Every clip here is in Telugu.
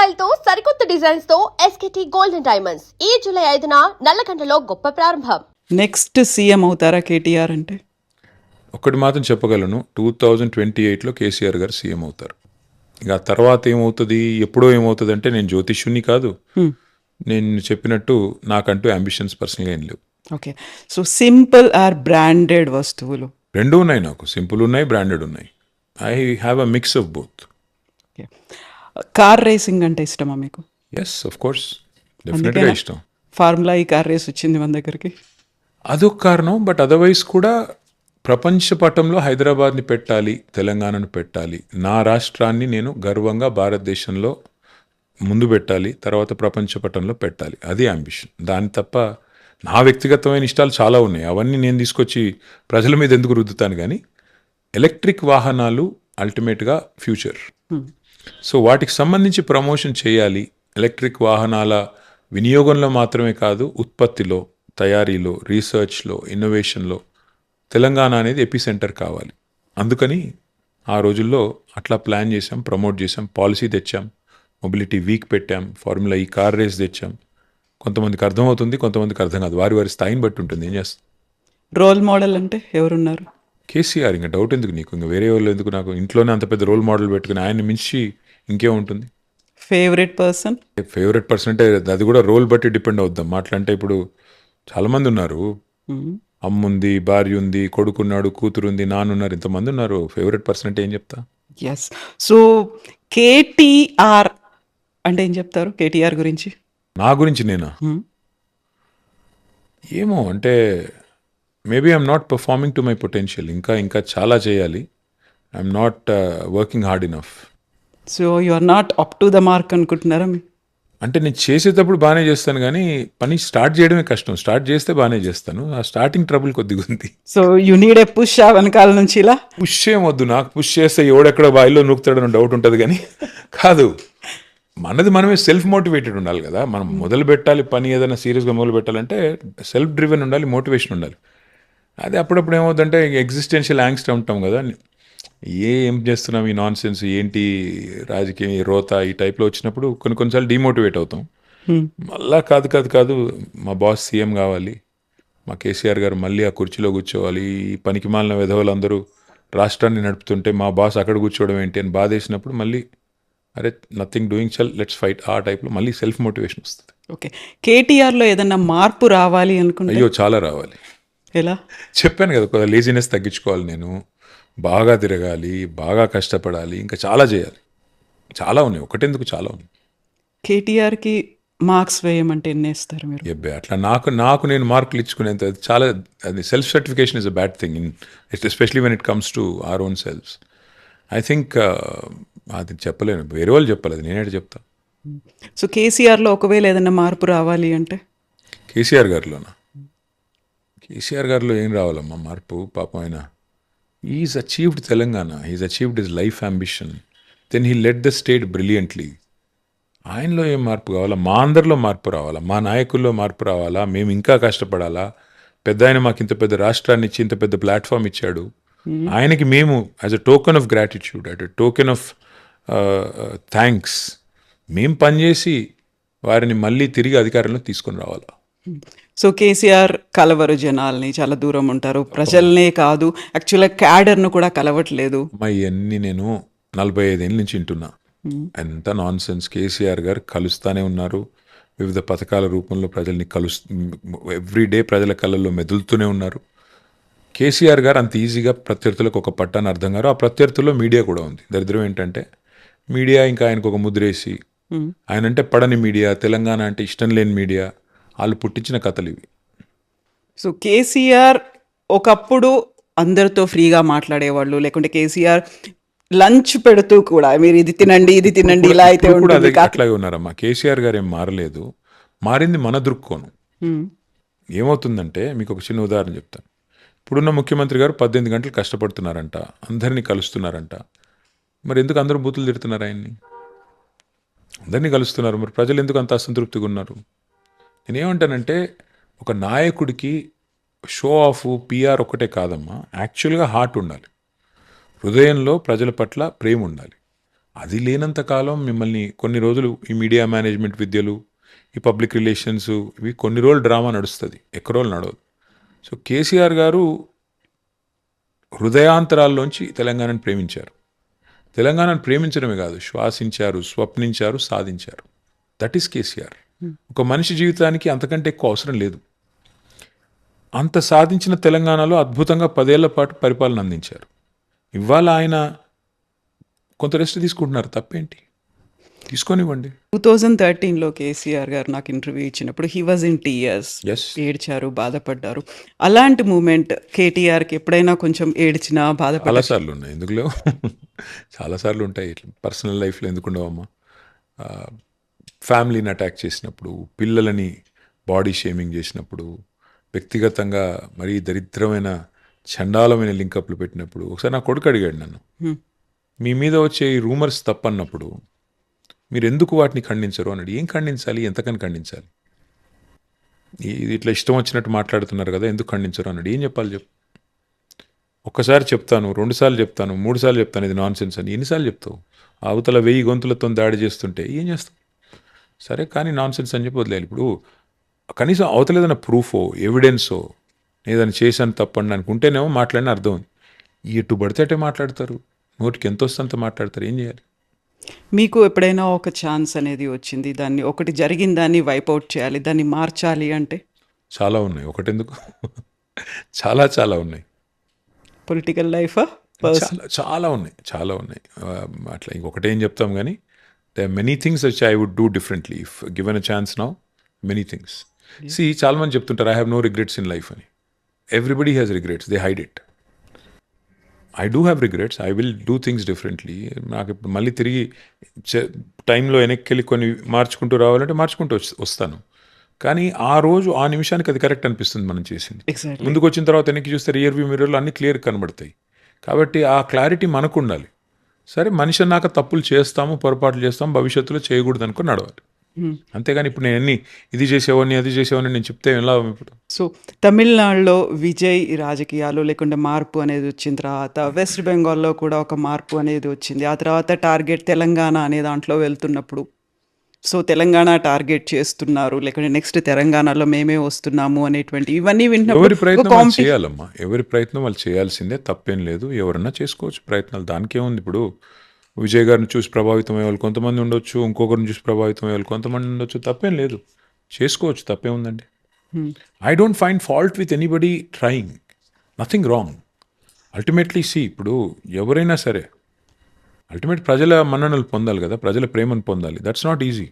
స్టైల్ తో సరికొత్త డిజైన్స్ తో ఎస్కేటీ గోల్డెన్ డైమండ్స్ ఈ జూలై 5న నల్లకంటలో గొప్ప ప్రారంభం. నెక్స్ట్ సీఎం అవుతారా కేటీఆర్ అంటే? ఒకటి మాత్రం చెప్పగలను, 2028లో కేసీఆర్ గారు సీఎం అవుతారు. ఇక తర్వాత ఏమవుతుంది, ఎప్పుడో ఏమవుతుంది అంటే నేను జ్యోతిష్యుని కాదు. నేను చెప్పినట్టు నాకంటూ అంబిషన్స్ పర్సనల్గా ఏం లేవు. Okay, so simple are branded వస్తువులు? రెండు ఉన్నాయి నాకు, సింపుల్ ఉన్నాయి, బ్రాండెడ్ ఉన్నాయి. I have a mix of both. Car racing అంటే ఇష్టమా మీకు? ఎస్, ఆఫ్ కోర్స్, డెఫినెట్గా ఇష్టం. ఫార్ములా ఈ కార్ రేస్ వచ్చింది మన దగ్గరికి, అదొక కారణం. బట్ అదర్వైజ్ కూడా ప్రపంచ పటంలో హైదరాబాద్ని పెట్టాలి, తెలంగాణను పెట్టాలి, నా రాష్ట్రాన్ని నేను గర్వంగా భారతదేశంలో ముందు పెట్టాలి, తర్వాత ప్రపంచ పటంలో పెట్టాలి. అది అంబిషన్. దాని తప్ప నా వ్యక్తిగతమైన ఇష్టాలు చాలా ఉన్నాయి. అవన్నీ నేను తీసుకొచ్చి ప్రజల మీద ఎందుకు రుద్దుతాను. కానీ ఎలక్ట్రిక్ వాహనాలు అల్టిమేట్గా ఫ్యూచర్. సో వాటికి సంబంధించి ప్రమోషన్ చేయాలి. ఎలక్ట్రిక్ వాహనాల వినియోగంలో మాత్రమే కాదు, ఉత్పత్తిలో, తయారీలో, రీసెర్చ్లో, ఇన్నోవేషన్లో తెలంగాణ అనేది ఎపిసెంటర్ కావాలి. అందుకని ఆ రోజుల్లో అట్లా ప్లాన్ చేసాం, ప్రమోట్ చేసాం, పాలసీ తెచ్చాం, మొబిలిటీ వీక్ పెట్టాం, ఫార్ములా ఈ కార్ రేస్ తెచ్చాం. కొంతమందికి అర్థమవుతుంది, కొంతమందికి అర్థం కాదు. వారి వారి స్థాయిని బట్టి ఉంటుంది. ఏం చేస్తాం. రోల్ మోడల్ అంటే ఎవరున్నారు? కేసీఆర్. ఇంకా డౌట్ ఎందుకు నీకు, ఇంకా వేరే వాళ్ళు ఎందుకు? నాకు ఇంట్లోనే అంత పెద్ద రోల్ మోడల్ పెట్టుకుని ఆయన మించి ఇంకేముంటుంది. Favourite person? ఫేవరెట్ పర్సన్ అంటే అది కూడా రోల్ బట్టి డిపెండ్ అవుద్దాం. మాట్లాంటే ఇప్పుడు చాలామంది ఉన్నారు. అమ్ముంది, భార్య ఉంది, కొడుకున్నాడు, కూతురుంది, నాన్నున్నారు, ఇంతమంది ఉన్నారు. ఫేవరెట్ పర్సన్ అంటే ఏం చెప్తా? ఎస్. సో కేటీఆర్ అంటే ఏం చెప్తారు? కేటీఆర్ గురించి? నా గురించి నేనా? ఏమో అంటే maybe I'm not performing to my potential. ఇంకా చాలా చేయాలి. I'm not working hard enough. So you are not up to the mark అనుకుంటున్నారా? అంటే నేను చేసేటప్పుడు బాగానే చేస్తాను, కానీ పని స్టార్ట్ చేయడమే కష్టం. స్టార్ట్ చేస్తే బాగానే చేస్తాను. ఆ స్టార్టింగ్ ట్రబుల్ కొద్దిగా ఉంది. So you need a push వెనకాల నుంచి. ఇలా పుష్ ఏమొద్దు, నాకు పుష్ చేస్తే ఎవడెక్కడ బాయిలో నూకుతాడని డౌట్ ఉంటుంది. కానీ కాదు, మనది మనమే సెల్ఫ్ మోటివేటెడ్ ఉండాలి కదా. మనం మొదలు పెట్టాలి పని, ఏదైనా సీరియస్గా మొదలు పెట్టాలంటే సెల్ఫ్ డ్రివెన్ ఉండాలి, మోటివేషన్ ఉండాలి. అది అప్పుడప్పుడు ఏమవుతుందంటే ఎగ్జిస్టెన్షియల్ యాంగ్స్ట్ ఉంటాం కదా, ఏం చేస్తున్నాం ఈ నాన్ సెన్స్, ఏంటి రాజకీయం, ఈ రోత, ఈ టైప్లో వచ్చినప్పుడు కొన్నిసార్లు డిమోటివేట్ అవుతాం. మళ్ళా కాదు, మా బాస్ సీఎం కావాలి, మా కేసీఆర్ గారు మళ్ళీ ఆ కుర్చీలో కూర్చోవాలి, ఈ పనికి మాలిన విధవలందరూ రాష్ట్రాన్ని నడుపుతుంటే మా బాస్ అక్కడ కూర్చోవడం ఏంటి అని బాధేసినప్పుడు మళ్ళీ అరే నథింగ్ డూయింగ్, చల్ లెట్స్ ఫైట్, ఆ టైప్లో మళ్ళీ సెల్ఫ్ మోటివేషన్ వస్తుంది. ఓకే, కేటీఆర్లో ఏదన్నా మార్పు రావాలి అనుకుంటే? అయ్యో చాలా రావాలి. ఎలా? చెప్పాను కదా, కొద్దిగా లేజినెస్ తగ్గించుకోవాలి, నేను బాగా తిరగాలి, బాగా కష్టపడాలి, ఇంకా చాలా చేయాలి. చాలా ఉన్నాయి, ఒకటెందుకు చాలా ఉన్నాయి. కేటీఆర్కి మార్క్స్ వేయమంటే ఎన్ని వేస్తారు మీరు? ఎబ్బే అట్లా నాకు నేను మార్కులు ఇచ్చుకునేంత చాలా, అది self certification is a bad thing in especially when it comes to our own selfs. I think అది చెప్పలేను, వేరే వాళ్ళు చెప్పాలి, అది నేనే చెప్తా. సో కేసీఆర్లో ఒకవేళ ఏదైనా మార్పు రావాలి అంటే? కేసీఆర్ గారిలోనా? కేసీఆర్ గారిలో ఏం రావాలమ్మా మార్పు? పాపం ఆయన is achieved Telangana, is achieved his life ambition, then he led the state brilliantly. ఆయనలో ఏం మార్పు కావాలా? మా అందరిలో మార్పు రావాలా, మా నాయకుల్లో మార్పు రావాలా, మేము ఇంకా కష్టపడాలా. పెద్ద ఆయన మాకు ఇంత పెద్ద రాష్ట్రాన్ని ఇచ్చి ఇంత పెద్ద ప్లాట్ఫామ్ ఇచ్చాడు. ఆయనకి మేము as a token of gratitude, as a token of thanks మేము పనిచేసి వారిని మళ్ళీ తిరిగి అధికారంలో తీసుకొని రావాలా. సో కేసీఆర్ కలవరు జనాల్ని, చాలా దూరం ఉంటారు, ప్రజల్నే కాదు యాక్చువల్గా క్యాడర్ను కూడా కలవట్లేదు. ఇవన్నీ నేను 45 ఏళ్ళ నుంచి వింటున్నా. ఎంత నాన్ సెన్స్. కేసీఆర్ గారు కలుస్తానే ఉన్నారు, వివిధ పథకాల రూపంలో ప్రజల్ని ఎవ్రీడే ప్రజల కళ్ళల్లో మెదులుతూనే ఉన్నారు. కేసీఆర్ గారు అంత ఈజీగా ప్రత్యర్థులకు ఒక పట్టాన్ని అర్థం గారు. ఆ ప్రత్యర్థుల్లో మీడియా కూడా ఉంది. దరిద్రం ఏంటంటే మీడియా ఇంకా ఆయనకు ఒక ముద్రేసి, ఆయన అంటే పడని మీడియా, తెలంగాణ అంటే ఇష్టం లేని మీడియా, వాళ్ళు పుట్టించిన కథలు ఇవి. సో కేసీఆర్ ఒకప్పుడు అందరితో ఫ్రీగా మాట్లాడేవాళ్ళు, లేకుంటే కేసీఆర్ లంచ్ పెడుతూ కూడా మీరు ఇది తినండి ఇది తినండి ఇలా అయితే ఉంటుంది. అట్లాగే ఉన్నారమ్మా. కేసీఆర్ గారు ఏం మారలేదు, మారింది మన దృక్కోణం. ఏమవుతుందంటే మీకు ఒక చిన్న ఉదాహరణ చెప్తాను. ఇప్పుడున్న ముఖ్యమంత్రి గారు 18 గంటలు కష్టపడుతున్నారంట, అందరినీ కలుస్తున్నారంట. మరి ఎందుకు అందరూ బూతులు తిడుతున్నారు ఆయన్ని? అందరినీ కలుస్తున్నారు, మరి ప్రజలు ఎందుకు అంత అసంతృప్తిగా ఉన్నారు? నేనేమంటానంటే ఒక నాయకుడికి షో ఆఫ్, పిఆర్ ఒకటే కాదమ్మా, యాక్చువల్గా హార్ట్ ఉండాలి, హృదయంలో ప్రజల పట్ల ప్రేమ ఉండాలి. అది లేనంత కాలం మిమ్మల్ని కొన్ని రోజులు ఈ మీడియా మేనేజ్మెంట్ విద్యలు, ఈ పబ్లిక్ రిలేషన్స్, ఇవి కొన్ని రోజులు డ్రామా నడుస్తుంది, ఎక్కువ రోజులు నడవదు. సో కేసీఆర్ గారు హృదయాంతరాల్లోంచి తెలంగాణను ప్రేమించారు. తెలంగాణను ప్రేమించడమే కాదు, శ్వాసించారు, స్వప్నించారు, సాధించారు. That is KCR. ఒక మనిషి జీవితానికి అంతకంటే ఎక్కువ అవసరం లేదు. అంత సాధించిన తెలంగాణలో అద్భుతంగా 10 ఏళ్ల పాటు పరిపాలన అందించారు. ఇవాళ ఆయన కొంత రెస్ట్ తీసుకుంటున్నారు, తప్పేంటి? తీసుకొనివ్వండి. 2013లో కేసీఆర్ గారు నాకు ఇంటర్వ్యూ ఇచ్చినప్పుడు he was in tears, Yes. ఏడ్చారు, బాధపడ్డారు. అలాంటి మూమెంట్ కేటీఆర్కి ఎప్పుడైనా కొంచెం ఏడ్చినా బాధపడ్డా? చాలాసార్లు ఉన్నాయి, ఎందుకు లేవు? చాలాసార్లు ఉంటాయి. ఇట్లా పర్సనల్ లైఫ్లో ఎందుకు ఉండవమ్మా? ఫ్యామిలీని అటాక్ చేసినప్పుడు, పిల్లలని బాడీ షేమింగ్ చేసినప్పుడు, వ్యక్తిగతంగా మరీ దరిద్రమైన చండాలమైన లింకప్లు పెట్టినప్పుడు, ఒకసారి నా కొడుకు అడిగాడు నన్ను, మీ మీద వచ్చే ఈ రూమర్స్ తప్పన్నప్పుడు మీరు ఎందుకు వాటిని ఖండించరు అన్నాడు. ఏం ఖండించాలి, ఎంతకని ఖండించాలి? ఇది ఇట్లా ఇష్టం వచ్చినట్టు మాట్లాడుతున్నారు కదా, ఎందుకు ఖండించరు అన్నాడు. ఏం చెప్పాలి చెప్పు? ఒక్కసారి చెప్తాను, 2 సార్లు చెప్తాను, 3 సార్లు చెప్తాను ఇది నాన్ సెన్స్ అని. ఎన్నిసార్లు చెప్తావు? అవతల 1000 గొంతులతో దాడి చేస్తుంటే ఏం చేస్తావు? సరే కానీ నాన్ సెన్స్ అని చెప్పి వదిలేయాలి. ఇప్పుడు కనీసం అవతల ఏదైనా ప్రూఫో, ఎవిడెన్సో, ఏదైనా చేశాను తప్పండి అనుకుంటేనేమో మాట్లాడిన అర్థం ఉంది. ఎటు పడితే అటే మాట్లాడతారు, నోటికి ఎంత వస్తే అంత మాట్లాడతారు. ఏం చేయాలి? మీకు ఎప్పుడైనా ఒక ఛాన్స్ అనేది వచ్చింది, దాన్ని ఒకటి జరిగిన దాన్ని వైపౌట్ చేయాలి, దాన్ని మార్చాలి అంటే? చాలా ఉన్నాయి, ఒకటెందుకు? చాలా చాలా ఉన్నాయి. పొలిటికల్ లైఫా? చాలా ఉన్నాయి, చాలా ఉన్నాయి. అట్లా ఇంకొకటేం చెప్తాం కానీ they are many things which I would do differently if given a chance now. Many things. సి చాలా మంది చెప్తుంటారు I have no regrets in life అని. Everybody has regrets, they hide it. I do have regrets, I will do things differently. నాకు ఇప్పుడు మళ్ళీ తిరిగి టైంలో వెనక్కి వెళ్ళి కొన్ని మార్చుకుంటూ రావాలంటే మార్చుకుంటూ వస్తాను. కానీ ఆ రోజు ఆ నిమిషానికి అది కరెక్ట్ అనిపిస్తుంది మనం చేసింది. ఎగ్జాక్ట్లీ. ముందుకు వచ్చిన తర్వాత వెనక్కి చూస్తే రియర్ వ్యూ మిర్రర్లో అన్ని క్లియర్ కనబడతాయి. కాబట్టి ఆ క్లారిటీ మనకు ఉండాలి. సరే మనిషి అన్నాక తప్పులు చేస్తాము, పొరపాట్లు చేస్తాము, భవిష్యత్తులో చేయకూడదు అనుకుని నడవాలి. అంతేగాని ఇప్పుడు నేను ఇది చేసేవాడిని అది చేసేవాడిని నేను చెప్తే ఎలా ఇప్పుడు? సో తమిళనాడులో విజయ్ రాజకీయాలు లేకుంటే మార్పు అనేది వచ్చిన తర్వాత వెస్ట్ బెంగాల్లో కూడా ఒక మార్పు అనేది వచ్చింది. ఆ తర్వాత టార్గెట్ తెలంగాణ అనే దాంట్లో వెళ్తున్నప్పుడు సో తెలంగాణ టార్గెట్ చేస్తున్నారు, లేకుంటే నెక్స్ట్ తెలంగాణలో మేమే వస్తున్నాము అనేటువంటి ఇవన్నీ ఎవరి వింటున్నప్పుడు ప్రయత్నం వాళ్ళు చేయాలమ్మా, ఎవరి ప్రయత్నం వాళ్ళు చేయాల్సిందే, తప్పేం లేదు. ఎవరన్నా చేసుకోవచ్చు ప్రయత్నాలు, దానికేముంది. ఇప్పుడు విజయ్ గారిని చూసి ప్రభావితం అయ్యే వాళ్ళు కొంతమంది ఉండొచ్చు, ఇంకొకరిని చూసి ప్రభావితం అయ్యే వాళ్ళు కొంతమంది ఉండొచ్చు, తప్పేం లేదు, చేసుకోవచ్చు, తప్పేముందండి. I don't find fault with anybody trying, nothing wrong. Ultimately ఇప్పుడు ఎవరైనా సరే అల్టిమేట్ ప్రజల మన్ననలు పొందాలి కదా, ప్రజల ప్రేమను పొందాలి. That's not easy.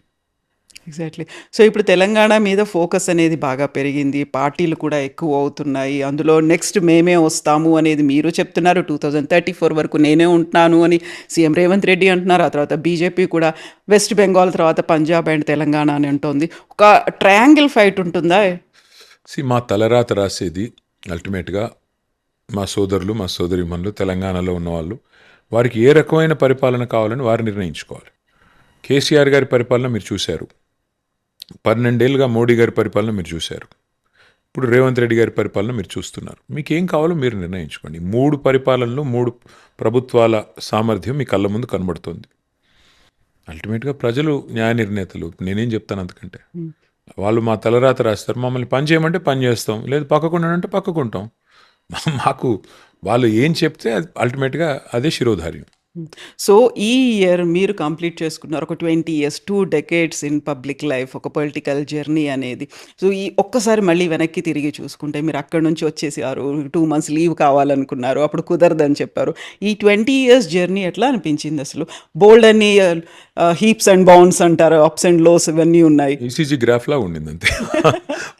Exactly. So ఇప్పుడు తెలంగాణ మీద ఫోకస్ అనేది బాగా పెరిగింది, పార్టీలు కూడా ఎక్కువ అవుతున్నాయి, అందులో నెక్స్ట్ మేమే వస్తాము అనేది మీరు చెప్తున్నారు. 2034 వరకు నేనే ఉంటున్నాను అని సీఎం రేవంత్ రెడ్డి అంటున్నారు. ఆ తర్వాత బీజేపీ కూడా వెస్ట్ బెంగాల్ తర్వాత పంజాబ్ అండ్ తెలంగాణ అని అంటోంది. ఒక ట్రయాంగిల్ ఫైట్ ఉంటుందా? మా తలరాత రాసేది అల్టిమేట్గా మా సోదరులు, మా సోదరిమణులు, తెలంగాణలో ఉన్నవాళ్ళు, వారికి ఏ రకమైన పరిపాలన కావాలని వారు నిర్ణయించుకోవాలి. కేసీఆర్ గారి పరిపాలన మీరు చూశారు, 12 ఏళ్ళుగా మోడీ గారి పరిపాలన మీరు చూశారు, ఇప్పుడు రేవంత్ రెడ్డి గారి పరిపాలన మీరు చూస్తున్నారు. మీకు ఏం కావాలో మీరు నిర్ణయించుకోండి. 3 పరిపాలనలు, 3 ప్రభుత్వాల సామర్థ్యం మీ కళ్ళ ముందు కనబడుతుంది. అల్టిమేట్గా ప్రజలు న్యాయ నిర్ణేతలు, నేనేం చెప్తాను అంతకంటే. వాళ్ళు మా తలరాత రాస్తారు, మమ్మల్ని పని చేయమంటే పని చేస్తాం, లేదు పక్కకుండానంటే పక్కకుంటాం. మాకు వాళ్ళు ఏం చెప్తే అల్టిమేట్గా అదే శిరోధార్యం. సో ఈ ఇయర్ మీరు కంప్లీట్ చేసుకున్నారు ఒక 20 years, 2 decades in public life, ఒక పొలిటికల్ జర్నీ అనేది. సో ఈ ఒక్కసారి మళ్ళీ వెనక్కి తిరిగి చూసుకుంటే మీరు అక్కడి నుంచి వచ్చేసారు, 2 months లీవ్ కావాలనుకున్నారు, అప్పుడు కుదరదని చెప్పారు. ఈ 20 years జర్నీ ఎట్లా అనిపించింది అసలు? బోల్డ్ అన్ని హీప్స్ అండ్ బౌన్స్ అంటారు, అప్స్ అండ్ లోస్ ఇవన్నీ ఉన్నాయి. ఈసీజీ గ్రాఫ్లా ఉండింది అంతే,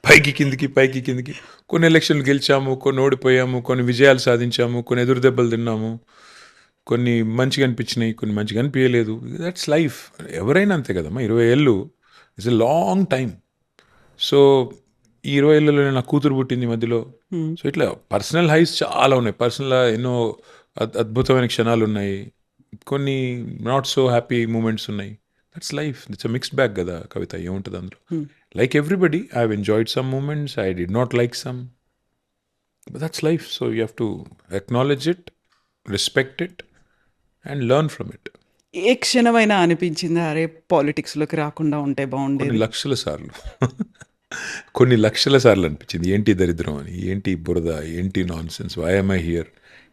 పైకి కిందికి పైకి కిందికి. కొన్ని ఎలక్షన్లు గెలిచాము, కొన్ని ఓడిపోయాము, కొన్ని విజయాలు సాధించాము, కొన్ని ఎదురు దెబ్బలు తిన్నాము, కొన్ని మంచిగా అనిపించినాయి, కొన్ని మంచిగా అనిపించలేదు. That's life. ఎవరైనా అంతే కదమ్మా. 20 ఏళ్ళు it's a long time. So ఈ 20 ఏళ్ళలో నా కూతురు పుట్టింది మధ్యలో. సో ఇట్లా పర్సనల్ హైస్ చాలా ఉన్నాయి, పర్సనల్ ఎన్నో అద్భుతమైన క్షణాలు ఉన్నాయి, కొన్ని నాట్ సో హ్యాపీ మూమెంట్స్ ఉన్నాయి. That's life. It's a mixed bag కదా కవిత, ఏముంటుంది అందులో. Like everybody I have enjoyed some moments, I did not like some, but that's life. So you have to acknowledge it, respect it and learn from it. ఏ క్షణమైనా అనిపించిందా? అరే! పాలిటిక్స్‌లోకి రాకుండా ఉంటే కొన్ని బావుండేది. లక్షల సార్లు. కొన్ని లక్షల సార్లు అనిపించింది. ఏంటి దరిద్రం అని, ఏంటి ఈ బురద, ఏంటి nonsense, why am I here,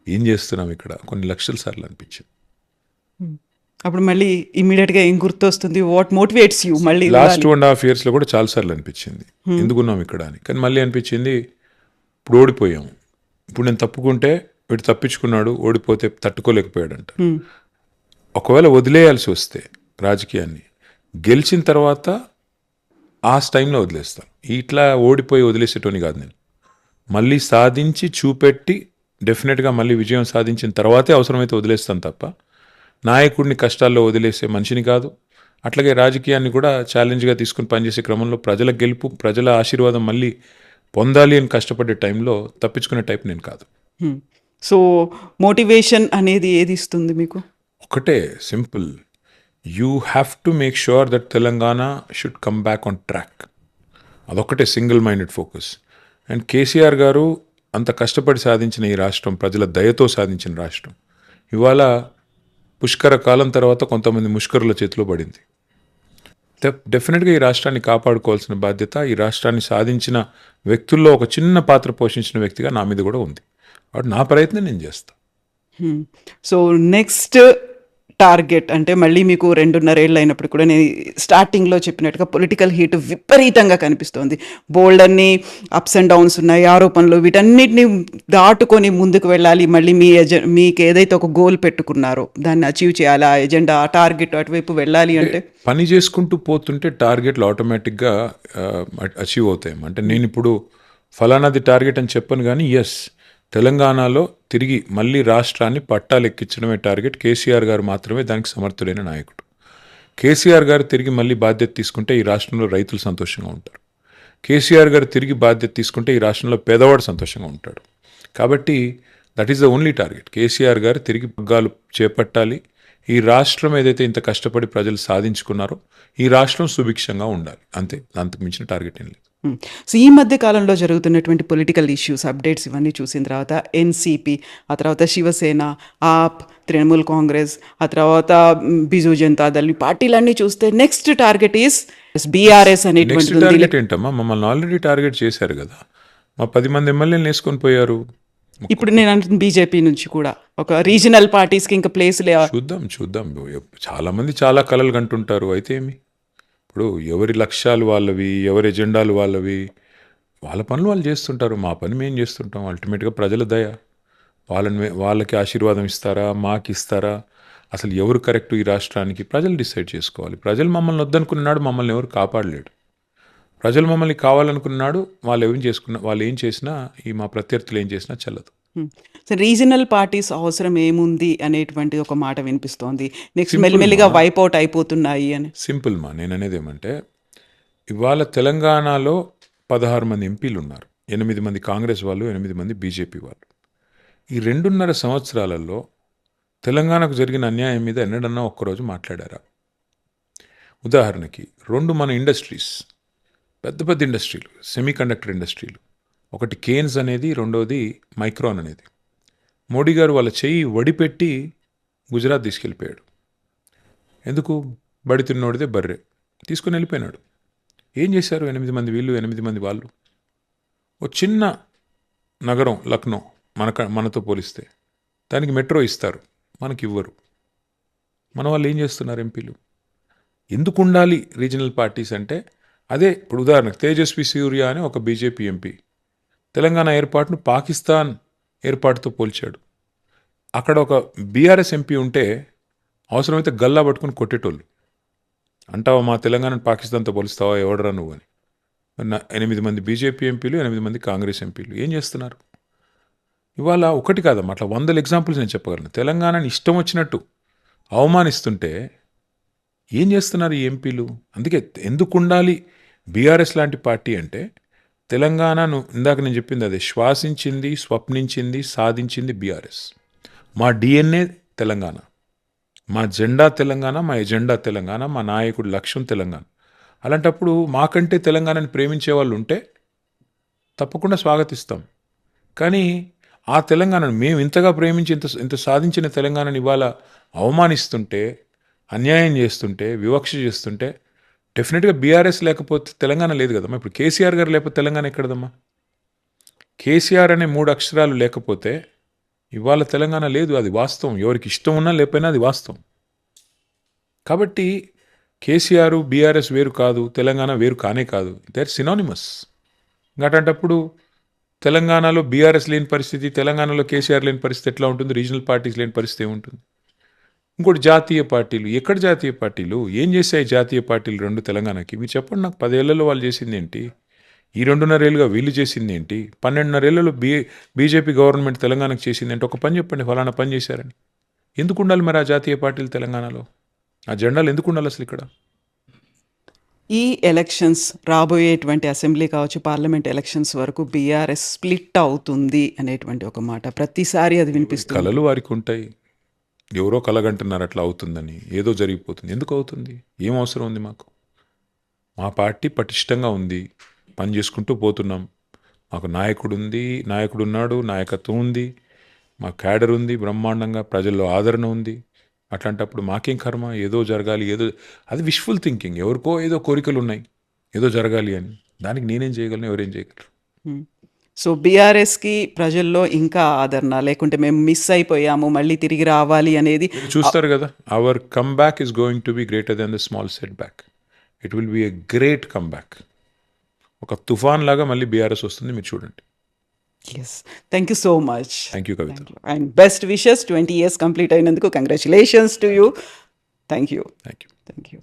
ఏం చేస్తున్నాం ఇక్కడ, కొన్ని లక్షల సార్లు అనిపించింది. అప్పుడు మళ్ళీ ఇమ్మీడియేట్‌గా ఏం గుర్తొస్తుంది? వాట్ మోటివేట్స్ యూ మళ్ళీ లాస్ట్ వెళ్ళాలి? 2.5 ఇయర్స్‌లో కూడా చాలా సార్లు అనిపించింది. ఎందుకున్నాం ఇక్కడ అని. కానీ మళ్ళీ అనిపించింది ఇప్పుడు ఓడిపోయాం. ఇప్పుడు నేను తప్పుకుంటే వీడు తప్పించుకున్నాడు, ఓడిపోతే తట్టుకోలేకపోయాడంట. హ్మ్. ఒకవేళ వదిలేయాల్సి వస్తే రాజకీయాన్ని, గెలిచిన తర్వాత ఆ టైంలో వదిలేస్తాను. ఇట్లా ఓడిపోయి వదిలేసేటోని కాదు నేను. మళ్ళీ సాధించి చూపెట్టి డెఫినెట్గా మళ్ళీ విజయం సాధించిన తర్వాతే అవసరమైతే వదిలేస్తాను తప్ప నాయకుడిని కష్టాల్లో వదిలేసే మనిషిని కాదు. అట్లాగే రాజకీయాన్ని కూడా ఛాలెంజ్గా తీసుకుని పనిచేసే క్రమంలో ప్రజల గెలుపు, ప్రజల ఆశీర్వాదం మళ్ళీ పొందాలి అని కష్టపడే టైంలో తప్పించుకునే టైప్ నేను కాదు. హ్మ్. సో, మోటివేషన్ అనేది ఏది ఇస్తుంది మీకు? ఒకటే simple, you have to make sure that Telangana should come back on track. అదొక్కటే single minded focus. And KCR garu అంత కష్టపడి సాధించిన ఈ రాష్ట్రం, ప్రజల దయతో సాధించిన రాష్ట్రం, ఇవాళ పుష్కర కాలం తర్వాత కొంతమంది ముష్కరుల చేతిలో పడింది. డెఫినెట్గా ఈ రాష్ట్రాన్ని కాపాడుకోవాల్సిన బాధ్యత, ఈ రాష్ట్రాన్ని సాధించిన వ్యక్తుల్లో ఒక చిన్న పాత్ర పోషించిన వ్యక్తిగా నా మీద కూడా ఉంది. కాబట్టి నా ప్రయత్నం నేను చేస్తాను. హ్మ్. సో, నెక్స్ట్ టార్గెట్ అంటే మళ్ళీ మీకు 2.5 ఏళ్ళు అయినప్పుడు కూడా నేను స్టార్టింగ్‌లో చెప్పినట్టుగా పొలిటికల్ హీట్ విపరీతంగా కనిపిస్తోంది. బోలెడన్ని అప్స్ అండ్ డౌన్స్ ఉన్నాయి. ఆరోపణలు వీటన్నిటిని దాటుకొని ముందుకు వెళ్ళాలి. మళ్ళీ మీకు ఏదైతే ఒక గోల్ పెట్టుకున్నారో దాన్ని అచీవ్ చేయాలి. ఆ ఎజెండా, ఆ టార్గెట్ అటువైపు వెళ్ళాలి అంటే పని చేసుకుంటూ పోతుంటే టార్గెట్లు ఆటోమేటిక్గా అచీవ్ అవుతాయి. అంటే నేను ఇప్పుడు ఫలానాది టార్గెట్ అని చెప్పను, కానీ ఎస్, తెలంగాణలో తిరిగి మళ్ళీ రాష్ట్రాన్ని పట్టాలెక్కించడమే టార్గెట్. కేసీఆర్ గారు మాత్రమే దానికి సమర్థుడైన నాయకుడు. కేసీఆర్ గారు తిరిగి మళ్ళీ బాధ్యత తీసుకుంటే ఈ రాష్ట్రంలో రైతులు సంతోషంగా ఉంటారు. కేసీఆర్ గారు తిరిగి బాధ్యత తీసుకుంటే ఈ రాష్ట్రంలో పేదవాడు సంతోషంగా ఉంటాడు. కాబట్టి that is the only target. KCR గారు తిరిగి పగ్గాలు చేపట్టాలి. ఈ రాష్ట్రం ఏదైతే ఇంత కష్టపడి ప్రజలు సాధించుకున్నారో ఈ రాష్ట్రం సుభిక్షంగా ఉండాలి. అంతే, అంతకు మించిన టార్గెట్ ఏం లేదు. సో, ఈ మధ్య కాలంలో జరుగుతున్నటువంటి పొలిటికల్ ఇష్యూస్, అప్డేట్స్ ఇవన్నీ చూసిన తర్వాత ఎన్‌సీపీ, ఆ తర్వాత శివసేన, ఆప్, తృణమూల్ కాంగ్రెస్, ఆ తర్వాత బిజు జనతా దళ్, ఈ పార్టీలన్నీ చూస్తే next target is BRS next అనేటువంటిది ఉంది. టార్గెట్ ఏంటమ్మా? మమ్మల్ని ఆల్రెడీ టార్గెట్ చేశారు కదా. మా 10 మంది ఎమ్మెల్యేలు వేసుకొని పోయారు. ఇప్పుడు నేను అంటుంది బీజేపీ నుంచి కూడా ఒక రీజనల్ పార్టీస్కి ఇంకా ప్లేస్ లే. చూద్దాం. చాలామంది చాలా కలలు కంటుంటారు. అయితే ఏమి, ఇప్పుడు ఎవరి లక్ష్యాలు వాళ్ళవి, ఎవరి ఎజెండాలు వాళ్ళవి, వాళ్ళ పనులు వాళ్ళు చేస్తుంటారు. మా పని మేము చేస్తుంటాం. అల్టిమేట్గా ప్రజల దయ, వాళ్ళకి ఆశీర్వాదం ఇస్తారా, మాకు ఇస్తారా, అసలు ఎవరు కరెక్ట్ ఈ రాష్ట్రానికి ప్రజలు డిసైడ్ చేసుకోవాలి. ప్రజలు మమ్మల్ని వద్దనుకున్నాడు, మమ్మల్ని ఎవరు కాపాడలేడు. ప్రజలు మమ్మల్ని కావాలనుకున్నాడు, వాళ్ళు ఏం చేసినా, ఈ మా ప్రత్యర్థులు ఏం చేసినా చెల్లదు. సో, రీజనల్ పార్టీస్ అవసరం ఏముంది అనేటువంటి ఒక మాట వినిపిస్తోంది. నెక్స్ట్ Simple మెల్లిమెల్లిగా మా. వైపౌట్ అయిపోతున్నాయి అని. సింపుల్ మా, నేను అనేది ఏమంటే, ఇవాళ తెలంగాణలో 16 మంది ఎంపీలు ఉన్నారు. 8 మంది కాంగ్రెస్ వాళ్ళు, 8 మంది బీజేపీ వాళ్ళు. ఈ 2.5 సంవత్సరాలలో తెలంగాణకు జరిగిన అన్యాయం మీద ఎన్నడన్నా ఒక్కరోజు మాట్లాడారా? ఉదాహరణకి 2 మన ఇండస్ట్రీస్, పెద్ద పెద్ద ఇండస్ట్రీలు, సెమీ కండక్టర్ ఇండస్ట్రీలు, ఒకటి కేన్స్ అనేది, రెండోది మైక్రాన్ అనేది. మోడీ గారు వాళ్ళ చెయ్యి వడిపెట్టి గుజరాత్ తీసుకెళ్ళిపోయాడు. ఎందుకు? బడి తిన్నోడిదే బర్రె తీసుకుని వెళ్ళిపోయినాడు. ఏం చేశారు 8 మంది వీళ్ళు, 8 మంది వాళ్ళు? ఓ చిన్న నగరం లక్నో మనతో పోలిస్తే దానికి మెట్రో ఇస్తారు, మనకి ఇవ్వరు. మన వాళ్ళు ఏం చేస్తున్నారు ఎంపీలు? ఎందుకు ఉండాలి రీజనల్ పార్టీస్ అంటే అదే. ఇప్పుడు ఉదాహరణకు తేజస్వి సూర్య అని ఒక బీజేపీ ఎంపీ తెలంగాణ ఏర్పాటును పాకిస్తాన్ ఏర్పాటుతో పోల్చాడు. అక్కడ ఒక బీఆర్ఎస్ ఎంపీ ఉంటే అవసరమైతే గల్లా పట్టుకుని కొట్టేటోళ్ళు. అంటావా మా తెలంగాణను పాకిస్తాన్తో పోలుస్తావా, ఎవడరా నువ్వు అని. 8 మంది బీజేపీ ఎంపీలు, 8 మంది కాంగ్రెస్ ఎంపీలు ఏం చేస్తున్నారు? ఇవాళ ఒకటి కాదమ్మా, అట్లా 100 ఎగ్జాంపుల్స్ నేను చెప్పగలను. తెలంగాణని ఇష్టం వచ్చినట్టు అవమానిస్తుంటే ఏం చేస్తున్నారు ఈ ఎంపీలు? అందుకే ఎందుకు ఉండాలి బీఆర్ఎస్ లాంటి పార్టీ అంటే, తెలంగాణను ఇందాక నేను చెప్పింది అదే, శ్వాసించింది, స్వప్నించింది, సాధించింది బీఆర్ఎస్. మా డిఎన్ఏ తెలంగాణ, మా జెండా తెలంగాణ, మా ఎజెండా తెలంగాణ, మా నాయకుడి లక్ష్యం తెలంగాణ. అలాంటప్పుడు మాకంటే తెలంగాణని ప్రేమించే వాళ్ళు ఉంటే తప్పకుండా స్వాగతిస్తాం. కానీ ఆ తెలంగాణను మేము ఇంతగా ప్రేమించి ఇంత సాధించిన తెలంగాణని ఇవాళ అవమానిస్తుంటే అన్యాయం చేస్తుంటే, వివక్ష చేస్తుంటే డెఫినెట్గా బీఆర్ఎస్ లేకపోతే తెలంగాణ లేదు కదమ్మా. ఇప్పుడు కేసీఆర్ గారు లేకపోతే తెలంగాణ ఎక్కడదమ్మా? కేసీఆర్ అనే 3 అక్షరాలు లేకపోతే ఇవాళ తెలంగాణ లేదు. అది వాస్తవం. ఎవరికి ఇష్టం ఉన్నా లేకపోయినా అది వాస్తవం. కాబట్టి కేసీఆర్ బీఆర్ఎస్ వేరు కాదు, తెలంగాణ వేరు కానే కాదు. They are synonymous. అట్లాంటప్పుడు తెలంగాణలో బీఆర్ఎస్ లేని పరిస్థితి, తెలంగాణలో కేసీఆర్ లేని పరిస్థితి ఎట్లా ఉంటుంది? రీజనల్ పార్టీస్ లేని పరిస్థితి ఏముంటుంది? ఇంకోటి జాతీయ పార్టీలు. ఎక్కడ జాతీయ పార్టీలు? ఏం చేశాయి జాతీయ పార్టీలు 2 తెలంగాణకి? మీరు చెప్పండి నాకు. 10 ఏళ్లలో వాళ్ళు చేసింది ఏంటి? ఈ 2.5 ఏళ్ళుగా వీళ్ళు చేసింది ఏంటి? 12.5 ఏళ్లలో బీజేపీ గవర్నమెంట్ తెలంగాణకు చేసింది ఏంటి? ఒక పని చెప్పండి, ఫలానా పని చేశారని. ఎందుకు ఉండాలి మరి ఆ జాతీయ పార్టీలు తెలంగాణలో? ఆ జెండాలు ఎందుకు ఉండాలి అసలు ఇక్కడ? ఈ ఎలక్షన్స్ రాబోయేటువంటి అసెంబ్లీ కావచ్చు, పార్లమెంట్ ఎలక్షన్స్ వరకు బీఆర్ఎస్ స్ప్లిట్ అవుతుంది అనేటువంటి ఒక మాట ప్రతిసారి అది వినిపిస్తుంది. కలలు వారికి ఉంటాయి. ఎవరో కలగంటున్నారు అట్లా అవుతుందని. ఏదో జరిగిపోతుంది. ఎందుకు అవుతుంది? ఏం అవసరం ఉంది మాకు? మా పార్టీ పటిష్టంగా ఉంది, పని చేసుకుంటూ పోతున్నాం. మాకు నాయకుడు ఉన్నాడు, నాయకత్వం ఉంది, మా క్యాడర్ ఉంది, బ్రహ్మాండంగా ప్రజల్లో ఆదరణ ఉంది. అట్లాంటప్పుడు మాకేం కర్మ? ఏదో జరగాలి, ఏదో అది విష్ఫుల్ థింకింగ్. ఎవరికో ఏదో కోరికలు ఉన్నాయి, ఏదో జరగాలి అని. దానికి నేనేం చేయగలను? ఎవరేం చేయగలరు? సో బీఆర్ఎస్కి ప్రజల్లో ఇంకా ఆదరణ లేకుంటే మేము మిస్ అయిపోయాము, మళ్ళీ తిరిగి రావాలి అనేది చూస్తారు కదా. Our come back is going to be greater than the small set back. It will be a great come back. ఒక తుఫాన్ లాగా మళ్ళీ బీఆర్ఎస్ వస్తుంది, మీరు చూడండి. Yes, thank you so much. Thank you Kavitha. And best wishes. 20 years complete అయినందుకు congratulations to you. Thank you. Thank you. Thank you.